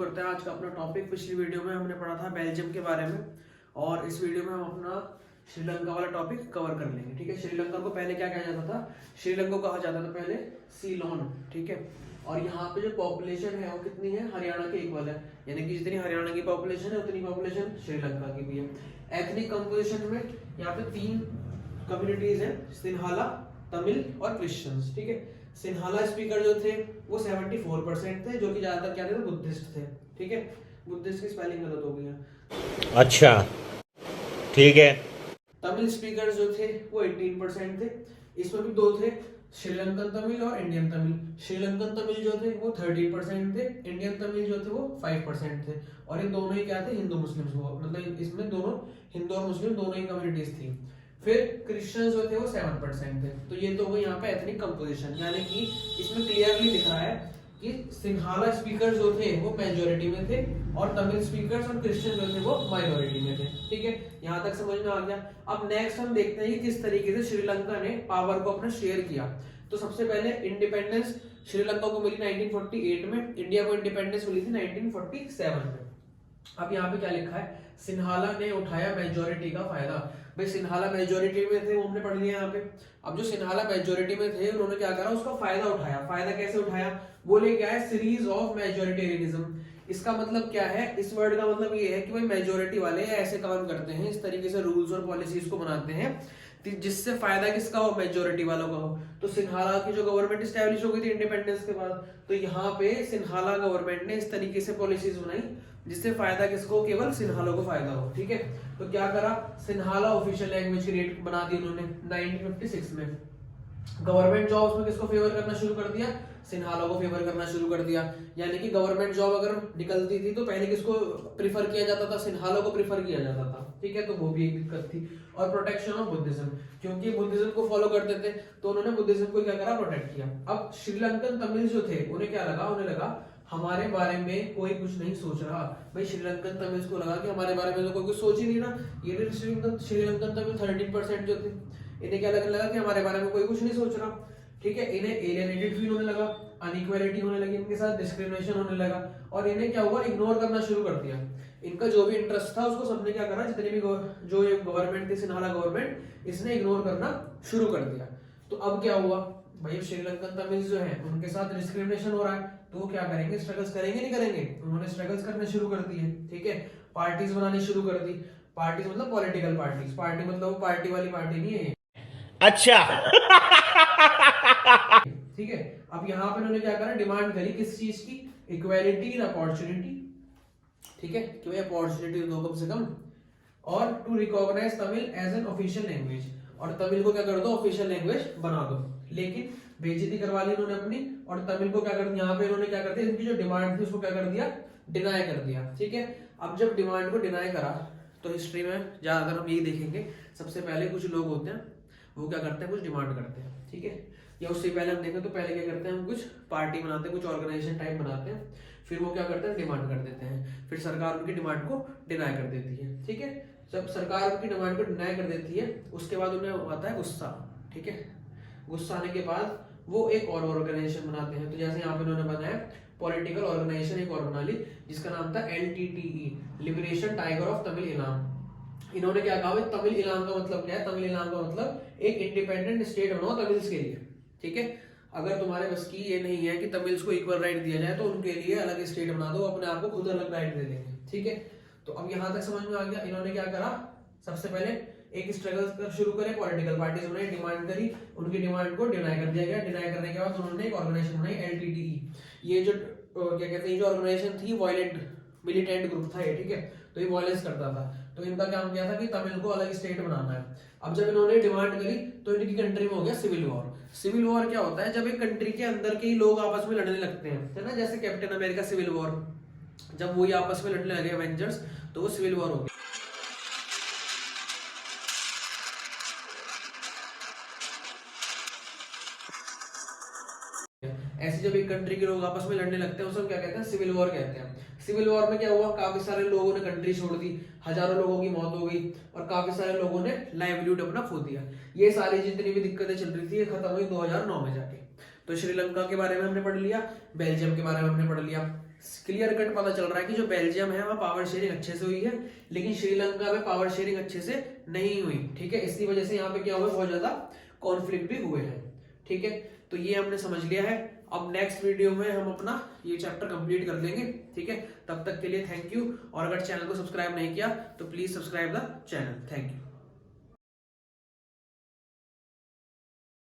करते हैं आज का अपना टॉपिक। पिछली वीडियो में हमने पढ़ा था बेल्जियम के बारे में और इस वीडियो में हम अपना श्रीलंका वाला टॉपिक कवर कर लेंगे। ठीक है, श्रीलंका को पहले क्या कहा जाता था? श्रीलंका को कहा जाता था पहले सीलोन। ठीक है, और यहाँ पे जो पॉपुलेशन है वो कितनी है? हरियाणा के इक्वल है, यानी कि जितनी हरियाणा की पॉपुलेशन है उतनी पॉपुलेशन श्रीलंका की भी है। एथनिक कंपोजिशन में यहाँ पे 3 कम्युनिटीज है, सिन्हाला, तमिल और क्रिश्चियंस। ठीक है, सिन्हाला स्पीकर जो थे वो 74% थे, जो कि ज्यादातर क्या थे? बुद्धिस्ट थे। ठीक है, बुद्धिस्ट की स्पेलिंग गलत हो गई है। अच्छा, ठीक है। तमिल स्पीकर जो थे वो 18% थे। इसमें भी 2 थे, श्रीलंकन तमिल और इंडियन तमिल। श्रीलंकन तमिल जो थे वो 13% थे, इंडियन तमिल जो थे वो 5% थे। और ये दोनों ही क्या थे? हिंदू मुस्लिम, मतलब इसमें दोनों हिंदू और मुस्लिम दोनों ही कम्युनिटीज थी। फिर क्रिश्चियंस जो थे वो 7% थे। तो ये तो हो गई यहाँ पे एथनिक कंपोजिशन, यानी कि इसमें क्लियरली दिख रहा है कि सिन्हाला स्पीकर जो थे वो मेजोरिटी में थे और तमिल स्पीकर्स और क्रिश्चियन जो थे वो माइनॉरिटी में थे। ठीक है, यहाँ तक समझ में आ गया। अब नेक्स्ट हम देखते हैं कि किस तरीके से श्रीलंका ने पावर को अपना शेयर किया। तो सबसे पहले इंडिपेंडेंस श्रीलंका को मिली 1948 में, इंडिया को इंडिपेंडेंस मिली थी 1947 में। अब यहाँ पे क्या लिखा है? सिन्हाला ने उठाया मेजोरिटी का फायदा। भाई सिन्हाला मेजोरिटी में थे, वो हमने पढ़ लिया यहाँ पे। अब जो सिन्हाला मेजोरिटी में थे उन्होंने क्या करा? उसका फायदा उठाया। फायदा कैसे उठाया? बोले क्या है? Series of majoritarianism. इसका मतलब क्या है? इस वर्ड का मतलब ये है कि भाई मेजोरिटी वाले ऐसे काम करते हैं, इस तरीके से रूल्स और पॉलिसीज को बनाते हैं जिससे फायदा किसका हो? मेजोरिटी वालों का हो। तो सिन्हाला की जो गवर्नमेंट स्टैब्लिश हो गई थी इंडिपेंडेंस के बाद, तो यहाँ पे सिन्हाला गवर्नमेंट ने इस तरीके से पॉलिसीज बनाई जिससे फायदा किसको? केवल सिन्हाला को फायदा हो। ठीक है, तो क्या करा? सिन्हाला ऑफिशियल लैंग्वेज क्रिएट बना दी उन्होंने 1956 में। गवर्नमेंट जॉब्स में किसको फेवर करना शुरू कर दिया? सिन्हाला को फेवर करना शुरू कर दिया। यानी कि गवर्नमेंट जॉब अगर निकलती थी तो पहले किसको प्रीफर किया जाता था? सिन्हाला को प्रीफर किया जाता था। ठीक है, तो वो भी एक दिक्कत थी। और प्रोटेक्शन ऑफ बुद्धिज्म, क्योंकि बुद्धिज्म को फॉलो करते थे तो उन्होंने बुद्धिज्म को क्या करा? प्रोटेक्ट किया। अब श्रीलंकन तमिल जो थे उन्हें क्या लगा? उन्हें लगा हमारे बारे में कोई कुछ नहीं सोच रहा। भाई श्रीलंकन तमिल को लगा कि हमारे बारे में तो कोई कुछ सोच ही नहीं रहा। ये श्रीलंकन तमिल 13% जो थे, इन्हें क्या लगने लगा कि हमारे बारे में कोई कुछ नहीं सोच रहा। ठीक है, इन्हें एलियनेटेड फील होने लगा, अनइक्वालिटी होने लगी, इनके साथ डिस्क्रिमिनेशन होने लगा और इन्हें क्या हुआ? इग्नोर करना शुरू कर दिया। इनका जो भी इंटरेस्ट था उसको सबने क्या करा? जितने भी जो ये गवर्नमेंट थी, सिन्हाला गवर्नमेंट, इसने इग्नोर करना शुरू कर दिया। तो अब क्या हुआ? भाई श्रीलंकन तमिल जो है उनके साथ डिस्क्रिमिनेशन हो रहा है, तो वो क्या करेंगे? स्ट्रगल्स करेंगे, नहीं करेंगे? उन्होंने स्ट्रगल्स करने शुरू कर दिए। ठीक है, पार्टीज बनानी शुरू कर दी। पार्टीज मतलब पॉलिटिकल पार्टीज। पार्टी मतलब वो पार्टी वाली पार्टी नहीं है। अच्छा। ठीक है, अब यहाँ पे उन्होंने क्या करा? डिमांड करी किस चीज की? Equality in opportunity. ठीक है, कि भाई अपॉर्चुनिटी दो कम से कम, और to recognise Tamil as an official language, और तमिल को क्या कर दो? ऑफिशियल लैंग्वेज बना दो। लेकिन बेइज्जती करवा ली उन्होंने अपनी, और तमिल को क्या कर दिया? यहाँ पे इन्होंने क्या कर दिया? इनकी जो डिमांड थी उसको क्या कर दिया? डिनाई कर दिया। ठीक है, अब जब डिमांड को डिनाई करा तो हिस्ट्री में ज्यादातर हम यही देखेंगे, सबसे पहले कुछ लोग होते हैं वो क्या करते हैं? कुछ डिमांड करते हैं। ठीक है, या उससे पहले हम देखें तो पहले क्या करते हैं? हम कुछ पार्टी बनाते हैं, कुछ ऑर्गेनाइजेशन टाइप बनाते हैं, फिर वो क्या करते हैं? डिमांड कर देते हैं, फिर सरकार उनकी डिमांड को डिनाई कर देती है। ठीक है, जब सरकार उनकी डिमांड को डिनाई कर देती है उसके बाद उन्हें आता है गुस्सा। ठीक है, गुस्सा आने के बाद वो एक और ऑर्गेनाइजेशन बनाते हैं। तो जैसे यहाँ पे उन्होंने बनाया पॉलिटिकल ऑर्गेनाइजेशन, एक और बना ली जिसका नाम था LTTE, liberation tiger of Tamil Ilam. इन्होंने क्या कहा? तमिल इलाम का मतलब क्या है? तमिल इलाम का मतलब एक इंडिपेंडेंट स्टेट बनाओ तमिल्स के लिए। ठीक है, अगर तुम्हारे बस की ये नहीं है कि तमिल्स को इक्वल राइट दिया जाए तो उनके लिए अलग स्टेट बना दो, अपने आप को खुद अलग राइट दे देंगे। ठीक है, तो अब यहाँ तक समझ में आ गया। इन्होंने क्या करा? सबसे पहले एक स्ट्रगल शुरू करे, पॉलिटिकल पार्टीज बनाई, डिमांड करी, उनकी डिमांड को डिनाई कर दिया गया। डिनाई करने के बाद उन्होंने एक ऑर्गेनाइजेशन बनाई LTTE। ये जो क्या कहते हैं, जो ऑर्गेनाइजेशन थी वायलेंट मिलिटेंट ग्रुप था ये। ठीक है, तो ये वायलेंस करता था, तो इनका काम क्या था? कि तमिल को अलग स्टेट बनाना है। अब जब इन्होंने डिमांड करी तो इनकी कंट्री में हो गया सिविल वॉर। सिविल वॉर क्या होता है? जब एक कंट्री के अंदर के ही लोग आपस में लड़ने लगते हैं, है ना, जैसे कैप्टन अमेरिका सिविल वॉर, जब वही आपस में लड़ने लगे एवेंजर्स, तो वो सिविल वॉर हो गया। ऐसे जब एक कंट्री के लोग आपस में लड़ने लगते हैं उसे हम क्या कहते हैं? सिविल वॉर कहते हैं। सिविल वॉर में क्या हुआ? काफी सारे लोगों ने कंट्री छोड़ दी, हजारों लोगों की मौत हो गई और काफी सारे लोगों ने लाइवलीहुड अपना खो दिया। ये सारी जितनी भी दिक्कतें चल रही थी ये खत्म हुई 2009 में जाके। तो श्रीलंका के बारे में हमने पढ़ लिया, बेल्जियम के बारे में हमने पढ़ लिया, क्लियर कट पता चल रहा है कि जो बेल्जियम है वहाँ पावर शेयरिंग अच्छे से हुई है, लेकिन श्रीलंका में पावर शेयरिंग अच्छे से नहीं हुई। ठीक है, इसकी वजह से यहाँ पे क्या हुआ, बहुत ज्यादा कॉन्फ्लिक्ट भी हुए हैं। ठीक है, तो ये हमने समझ लिया है। अब नेक्स्ट वीडियो में हम अपना ये चैप्टर कंप्लीट कर लेंगे। ठीक है, तब तक के लिए थैंक यू। और अगर चैनल को सब्सक्राइब नहीं किया तो please subscribe the channel. Thank you.